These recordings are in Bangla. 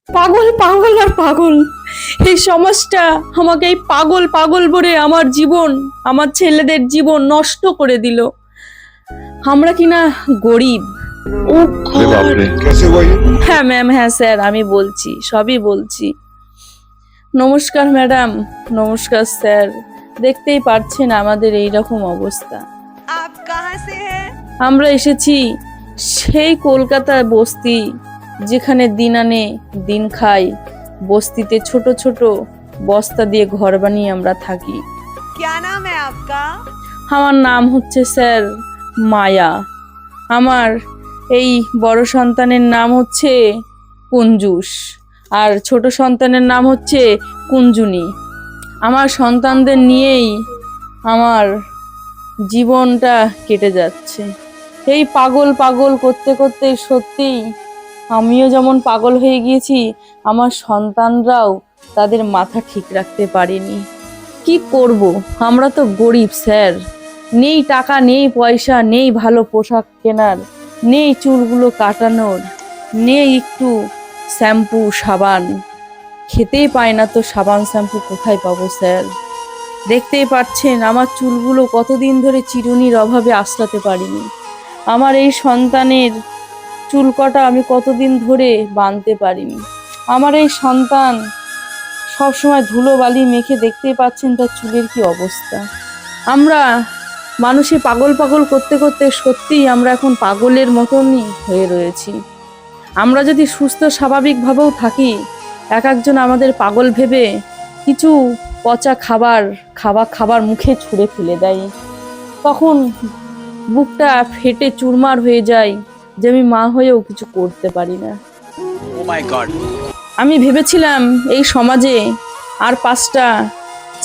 পাগল পাগল আর পাগল। এই সমাজটা আমাকে এই পাগল পাগল বলে আমার জীবন, আমার ছেলেদের জীবন নষ্ট করে দিল। আমরা কিনা গরিব। अरे बाप रे, कैसे हुआ ये? হ্যাঁ ম্যাম, হ্যাঁ স্যার, আমি বলছি, সবই বলছি। নমস্কার ম্যাডাম, নমস্কার স্যার। দেখতেই পাচ্ছেন আমাদের এই রকম অবস্থা। आप कहाँ से हैं? আমরা এসেছি সেই কলকাতার বস্তি, যেখানে দিন আনে দিন খাই। বস্তিতে ছোট ছোট বস্তা দিয়ে ঘর বানিয়ে আমরা থাকি। क्या नाम है आपका? আমার নাম হচ্ছে স্যার মায়া। আমার এই বড় সন্তানের নাম হচ্ছে কুঞ্জুস, আর ছোট সন্তানের নাম হচ্ছে কুঞ্জুনি। আমার সন্তানদের নিয়েই আমার জীবনটা কেটে যাচ্ছে। এই পাগল পাগল করতে করতে সত্যিই আমিও যেমন পাগল হয়ে গিয়েছি, আমার সন্তানরাও তাদের মাথা ঠিক রাখতে পারেনি। কি করব, আমরা তো গরিব স্যার। নেই টাকা, নেই পয়সা, নেই ভালো পোশাক কেনার, নেই চুলগুলো কাটানোর, নেই একটু শ্যাম্পু সাবান। খেতেই পায় না তো সাবান শ্যাম্পু কোথায় পাবো স্যার? দেখতেই পাচ্ছেন আমার চুলগুলো কতদিন ধরে চিরুনির অভাবে আঁচড়াতে পারিনি। আমার এই সন্তানের চুল কটা আমি কতদিন ধরে বাঁধতে পারিনি। আমার এই সন্তান সবসময় ধুলো বালি মেখে, দেখতেই পাচ্ছেন তার চুলের কি অবস্থা। আমরা মানুষে পাগল পাগল করতে করতে সত্যিই আমরা এখন পাগলের মতনই হয়ে রয়েছি। আমরা যদি সুস্থ স্বাভাবিকভাবেও থাকি, এক একজন আমাদের পাগল ভেবে কিছু পচা খাবার মুখে ছুঁড়ে ফেলে দেয়। তখন বুকটা ফেটে চুরমার হয়ে যায় যে আমি মা হয়েও কিছু করতে পারি না। Oh my God! আমি ভেবেছিলাম এই সমাজে আর 5টা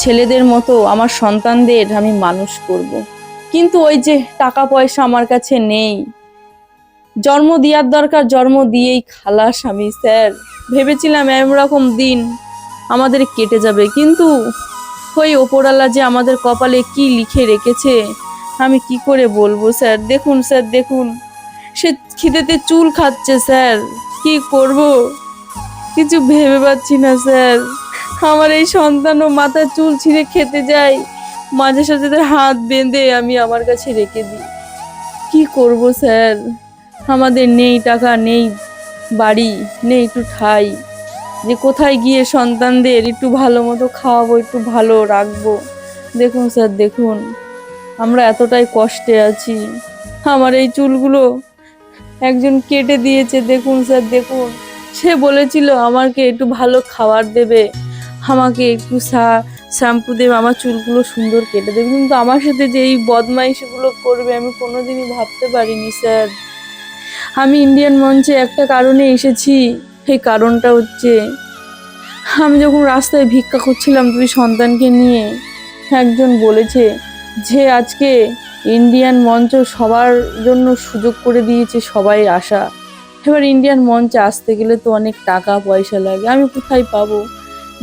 ছেলেদের মতো আমার সন্তানদের আমি মানুষ করব। কিন্তু ওই যে টাকা পয়সা আমার কাছে নেই। জন্ম দেওয়ার দরকার, জন্ম দিয়েই খালাস আমি স্যার। ভেবেছিলাম এরকম দিন আমাদের কেটে যাবে, কিন্তু ওই ওপরওয়ালা যে আমাদের কপালে কি লিখে রেখেছে আমি কি করে বলবো স্যার। দেখুন স্যার, দেখুন, সে খিদেতে চুল খাচ্ছে স্যার। কি করব কিছু ভেবে পাচ্ছি না স্যার। আমার এই সন্তানও মাথার চুল ছিঁড়ে খেতে যায়, মাঝে সাঝে তার হাত বেঁধে আমি আমার কাছে রেখে দিই। কি করব স্যার? আমাদের নেই টাকা, নেই বাড়ি, নেই একটু ঠাই, যে কোথায় গিয়ে সন্তানদের একটু ভালো মতো খাওয়াবো, একটু ভালো রাখবো। দেখুন স্যার, দেখুন, আমরা এতটাই কষ্টে আছি। আমার এই চুলগুলো একজন কেটে দিয়েছে, দেখুন স্যার, দেখুন। সে বলেছিল আমাকে একটু ভালো খাবার দেবে, আমাকে একটু শ্যাম্পু দেবে, আমার চুলগুলো সুন্দর কেটে দেবে, কিন্তু আমার সাথে যে এই বদমাইশিগুলো করবে আমি কোনোদিনই ভাবতে পারিনি স্যার। আমি ইন্ডিয়ান মঞ্চে একটা কারণে এসেছি। সেই কারণটা হচ্ছে, আমি যখন রাস্তায় ভিক্ষা করছিলাম দুই সন্তানকে নিয়ে, একজন বলেছে যে আজকে ইন্ডিয়ান মঞ্চ সবার জন্য সুযোগ করে দিয়েছে, সবাই আসা। এবার ইন্ডিয়ান মঞ্চে আসতে গেলে তো অনেক টাকা পয়সা লাগে, আমি কোথায় পাবো?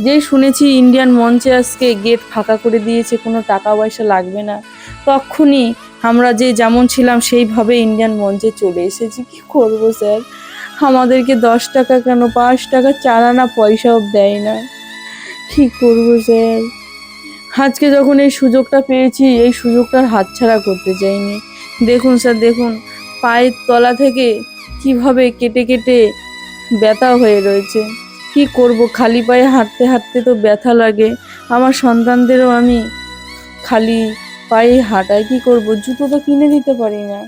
যেই শুনেছি ইন্ডিয়ান মঞ্চে আজকে গেট ফাঁকা করে দিয়েছে, কোনো টাকা পয়সা লাগবে না, তখনই আমরা যে যেমন ছিলাম সেইভাবে ইন্ডিয়ান মঞ্চে চলে এসেছি। কি করব স্যার? আমাদেরকে 10 টাকা কেন, 5 টাকা, 4 আনা পয়সাও দেয় না। কি করব স্যার? আজকে যখন এই সুযোগটা পেয়েছি, এই সুযোগটার হাতছাড়া করতে চাইনি। দেখুন স্যার, দেখুন, পায়ের তলা থেকে কিভাবে কেটে কেটে ব্যথা হয়ে রয়েছে। কি করব, খালি পায়ে হাঁটতে হাঁটতে তো ব্যথা লাগে। আমার সন্তানদেরও আমি খালি পায়ে হাঁটাই, কি করব? জুতো তো কিনে দিতে পারি না।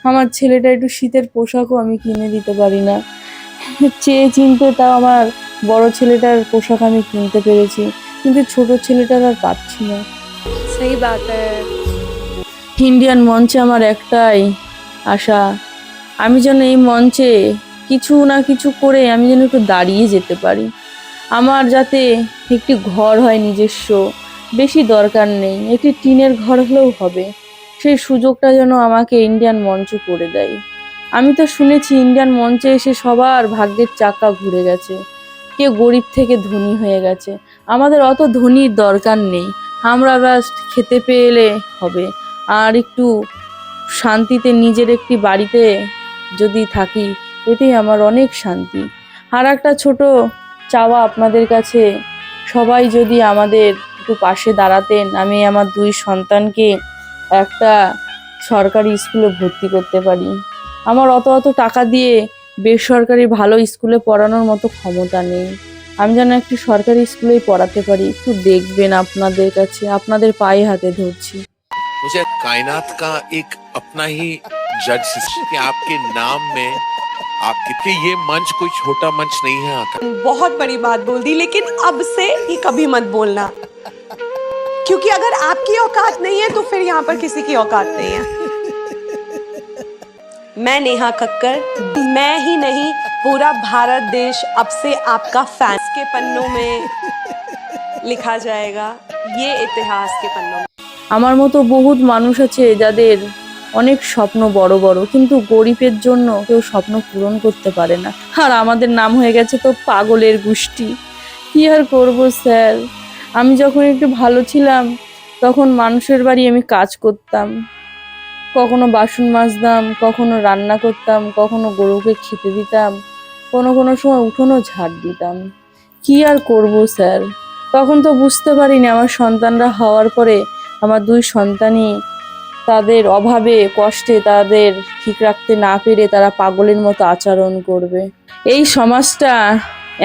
আমার ছেলেটা একটু শীতের পোশাকও আমি কিনে দিতে পারি না। চেয়ে চিনতে তাও আমার বড় ছেলেটার পোশাক আমি কিনতে পেরেছি, কিন্তু ছোট ছেলেটার আর পাচ্ছি না। सही बात है। ইন্ডিয়ান মঞ্চে আমার একটাই আশা, আমি যেন এই মঞ্চে কিছু না কিছু করে আমি যেন একটু দাঁড়িয়ে যেতে পারি। আমার যাতে একটি ঘর হয় নিজস্ব, বেশি দরকার নেই, একটি টিনের ঘর হলেও হবে। সেই সুযোগটা যেন আমাকে ইন্ডিয়ান মঞ্চ করে দেয়। আমি তো শুনেছি ইন্ডিয়ান মঞ্চে এসে সবার ভাগ্যের চাকা ঘুরে গেছে, কেউ গরিব থেকে ধনী হয়ে গেছে। আমাদের অত ধনীর দরকার নেই, আমরা ব্যাস খেতে পেলে হবে, আর একটু শান্তিতে নিজের একটি বাড়িতে যদি থাকি, এতেই আমার অনেক শান্তি। আর একটা ছোট চাওয়া আপনাদের কাছে, সবাই যদি আমাদের একটু পাশে দাঁড়াতেন, আমি আমার 2 সন্তানকে একটা সরকারি স্কুলে ভর্তি করতে পারি। আমার অত অত টাকা দিয়ে বেসরকারি ভালো স্কুলে পড়ানোর মতো ক্ষমতা নেই। আমি যেন একটি সরকারি স্কুলেই পড়াতে পারি। একটু দেখবেন আপনাদের কাছে, আপনাদের পায়ে হাতে ধরছি। मुझे कायनात का एक अपना ही जज सिस्टम कि आपके नाम में आपके कि ये मंच कोई छोटा मंच नहीं है आका। बहुत बड़ी बात बोल दी, लेकिन अब से ये कभी मत बोलना, क्योंकि अगर आपकी औकात नहीं है तो फिर यहाँ पर किसी की औकात नहीं है। मैं नेहा कक्कर, मैं ही नहीं पूरा भारत देश अब से आपका फैंस के पन्नों में लिखा जाएगा, ये इतिहास के पन्नों में। আমার মতো বহুত মানুষ আছে যাদের অনেক স্বপ্ন বড় বড়, কিন্তু গরিবের জন্য কেউ স্বপ্ন পূরণ করতে পারে না। আর আমাদের নাম হয়ে গেছে তো পাগলের গোষ্ঠী। কি আর করবো স্যার, আমি যখন একটু ভালো ছিলাম তখন মানুষের বাড়ি আমি কাজ করতাম, কখনো বাসন মাজতাম, কখনো রান্না করতাম, কখনো গরুকে খেতে দিতাম, কোনো কোনো সময় উঠোনও ঝাড় দিতাম। কি আর করবো স্যার, তখন তো বুঝতে পারিনি আমার সন্তানরা হওয়ার পরে আমার 2 সন্তানই তাদের অভাবে কষ্টে তাদের ঠিক রাখতে না পেরে তারা পাগলের মতো আচরণ করবে। এই সমাজটা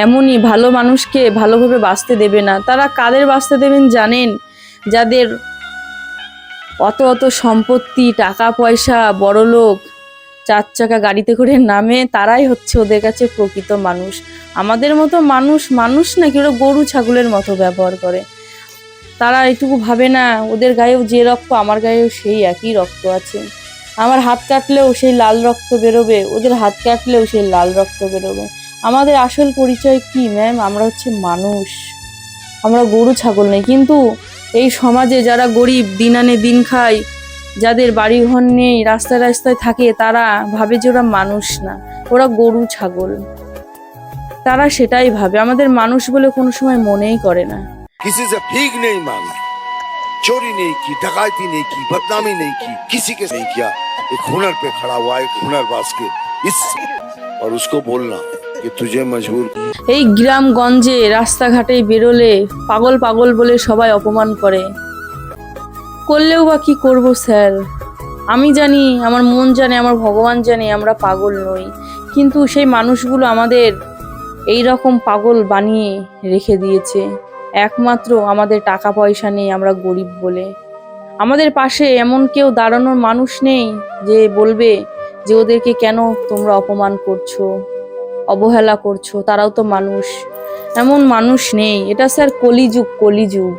এমনই, ভালো মানুষকে ভালোভাবে বাঁচতে দেবে না। তারা কাদের বাঁচতে দেবেন জানেন? যাদের অত অত সম্পত্তি, টাকা পয়সা, বড়লোক, 4 চাকা গাড়িতে করে নামে, তারাই হচ্ছে ওদের কাছে প্রকৃত মানুষ। আমাদের মতো মানুষ মানুষ নাকি, ওরা গরু ছাগলের মতো ব্যবহার করে। তারা এটুকু ভাবে না ওদের গায়েও যে রক্ত আমার গায়েও সেই একই রক্ত আছে। আমার হাত কাটলেও সেই লাল রক্ত বেরোবে, ওদের হাত কাটলেও সেই লাল রক্ত বেরোবে। আমাদের আসল পরিচয় কি ম্যাম? আমরা হচ্ছে মানুষ, আমরা গরু ছাগল নেই। কিন্তু এই সমাজে যারা গরিব, দিন আনে দিন খায়, যাদের বাড়িঘর নেই, রাস্তায় রাস্তায় থাকে, তারা ভাবে যে ওরা মানুষ না, ওরা গরু ছাগল। তারা সেটাই ভাবে, আমাদের মানুষ বলে কোনো সময় মনেই করে না। किसी से भीख नहीं मांगी, चोरी नहीं की, डकैती नहीं की, बदनामी नहीं की, किसी के नहीं किया। एक हुनर पे खड़ा हुआ, एक हुनरबाज के इस, और उसको बोलना कि तुझे मजबूर। এই গ্রামগঞ্জে রাস্তাঘাটে বেরোলে পাগল পাগল বলে সবাই অপমান করে। করলেও বা কি করব স্যার? আমি জানি, আমার মন জানে, আমার ভগবান জানে আমরা পাগল নই, কিন্তু সেই মানুষগুলো আমাদের এই রকম পাগল বানিয়ে রেখে দিয়েছে। একমাত্র আমাদের টাকা পয়সা নেই, আমরা গরিব বলে। আমাদের পাশে এমন কেউ দাঁড়ানোর মানুষ নেই যে বলবে যে ওদেরকে কেন তোমরা অপমান করছো, অবহেলা করছো, তারাও তো মানুষ। এমন মানুষ নেই। এটা স্যার কলিযুগ, কলিযুগ।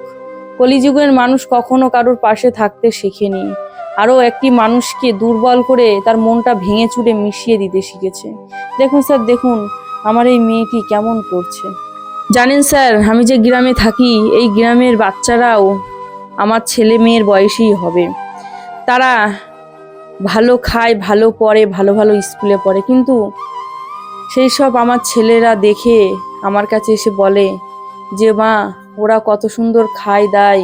কলিযুগের মানুষ কখনো কারোর পাশে থাকতে শেখেনি, আরও একটি মানুষকে দুর্বল করে তার মনটা ভেঙে চুরে মিশিয়ে দিতে শিখেছে। দেখুন স্যার, দেখুন আমার এই মেয়েটি কেমন করছে। জানেন স্যার, আমি যে গ্রামে থাকি, এই গ্রামের বাচ্চারাও আমার ছেলে মেয়ের বয়সী হবে। তারা ভালো খায়, ভালো পড়ে, ভালো ভালো স্কুলে পড়ে, কিন্তু সেই সব আমার ছেলেরা দেখে আমার কাছে এসে বলে যে মা, ওরা কত সুন্দর খায় দায়,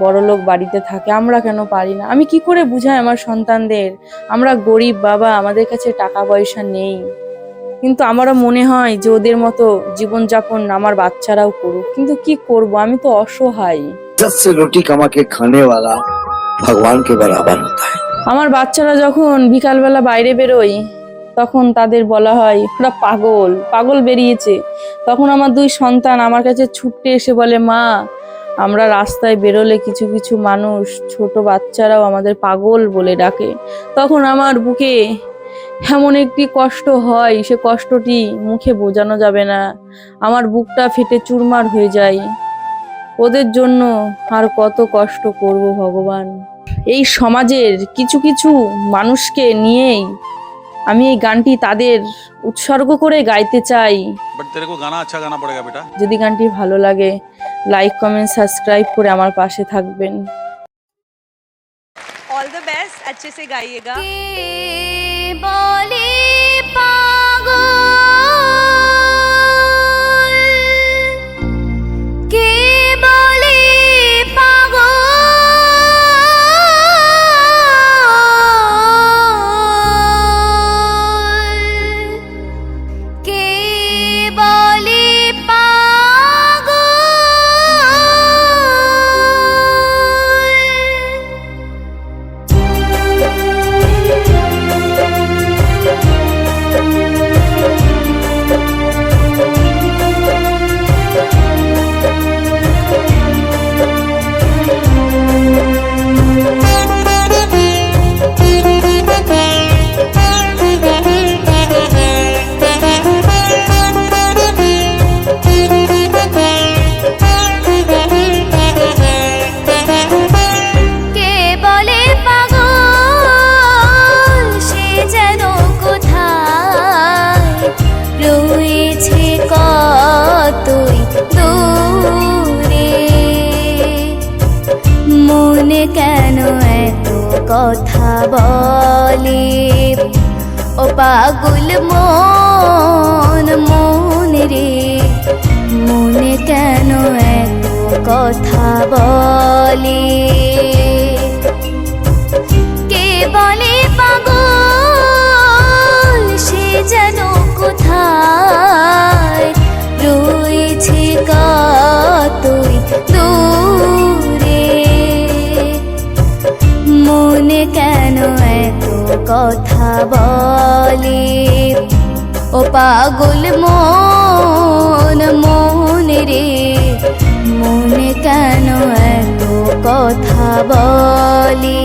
বড়লোক বাড়িতে থাকে, আমরা কেন পারি না? আমি কি করে বুঝাই আমার সন্তানদের আমরা গরিব বাবা, আমাদের কাছে টাকা পয়সা নেই? কিন্তু আমারও মনে হয় যে ওদের মতো জীবনযাপন আমার বাচ্চারাও করুক, কিন্তু কি করব, আমি তো অসহায়। इज्जत से रोटी कमा के खाने वाला भगवान के बराबर होता है। আমার বাচ্চারা যখন বিকালবেলা বাইরে বেরোয়, তখন তাদের বলা হয় ওরা পাগল, পাগল বেরিয়েছে। তখন আমার 2 সন্তান আমার কাছে ছুটে এসে বলে, মা, আমরা রাস্তায় বেরোলে কিছু কিছু মানুষ, ছোট বাচ্চারাও আমাদের পাগল বলে ডাকে। তখন আমার বুকে এমন একটি কষ্ট হয়, সে কষ্টটি মুখে বোঝানো যাবে না। আমার বুকটা ফেটে চুরমার হয়ে যায়। ওদের জন্য আর কত কষ্ট করব ভগবান। এই সমাজের কিছু কিছু মানুষকে নিয়েই আমি এই গানটি তাদের উৎসর্গ করে গাইতে চাই। बट तेरे को गाना अच्छा गाना पड़ेगा बेटा। যদি গানটি ভালো লাগে, লাইক, কমেন্ট, সাবস্ক্রাইব করে আমার পাশে থাকবেন। ऑल द बेस्ट, अच्छे से गाइएगा। बोले पागल के बोले पागल के কথা বলে ও পাগল মন মন রে মনে কেন এত কথা বলে কে বলে পাগল সে যেন কোথায় রয়েছে কতই দূরে মনে কেন এত কথা বলে ও পাগল মন মন রে মনে কেন এত কথা বলে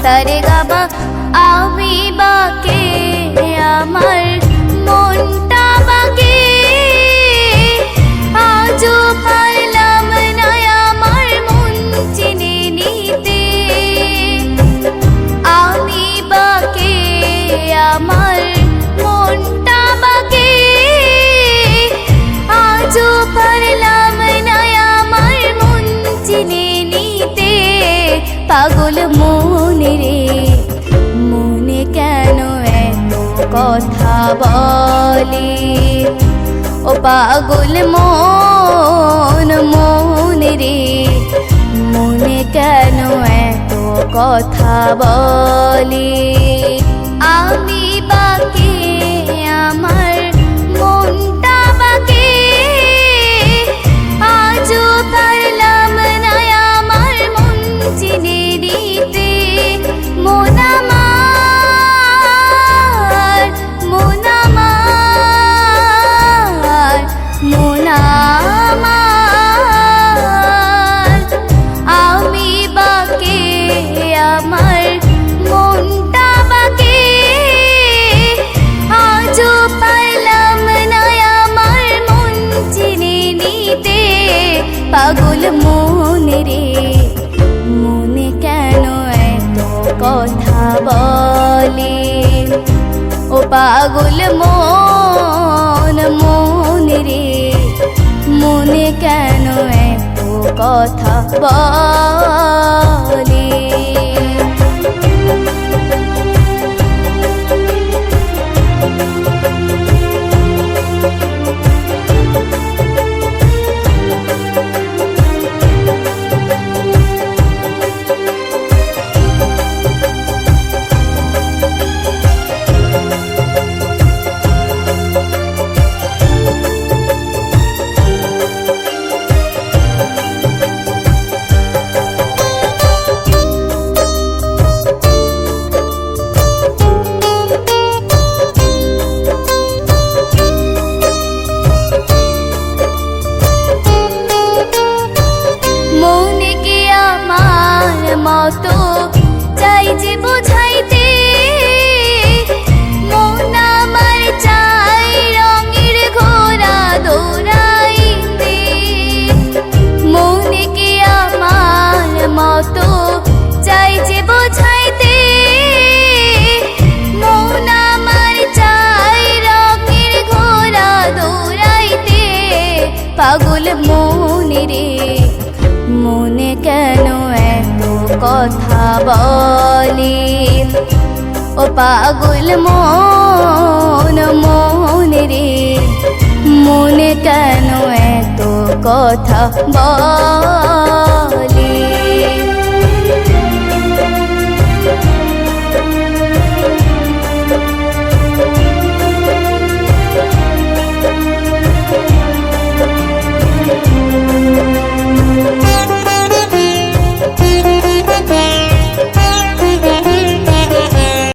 সারে গা মা আমি বাকে আমার মনটা বাকে আজও পারলাম না আমার মন চিনে নিতে আমি বাকে আমার মনটা বাকে আজও পারলাম না আমার মন চিনে নিতে পাগল মনে রে মনে কেন এত কথা বলে ও পাগল মন মনে রে মনে কেন এত কথা বলে আমি বাকে আমার মনটা বাকে আজও পারলাম না আমার মন চিনে নিতে মন আমার মন আমার মন আমার আমি বাকে আমার মনটা বাকে আজও পারলাম না আমার মন চিনে নিতে পাগল মনে রে মনে কেন এত কথা বলে ও পাগল মন মনে রে মনে কেন এত কথা বলে মতো চাই যে বোঝাইতে মন আমার চাই রঙের ঘোড়া দৌড়াইতে মনে কি আমার মতো চাই যে বোঝাইতে মন আমার চাই রঙের ঘোড়া দৌড়াইতে পাগল মনে রে মনে কেন এত কথা বলে ও পাগল মন মনে রে মনে কেন এত কথা বলে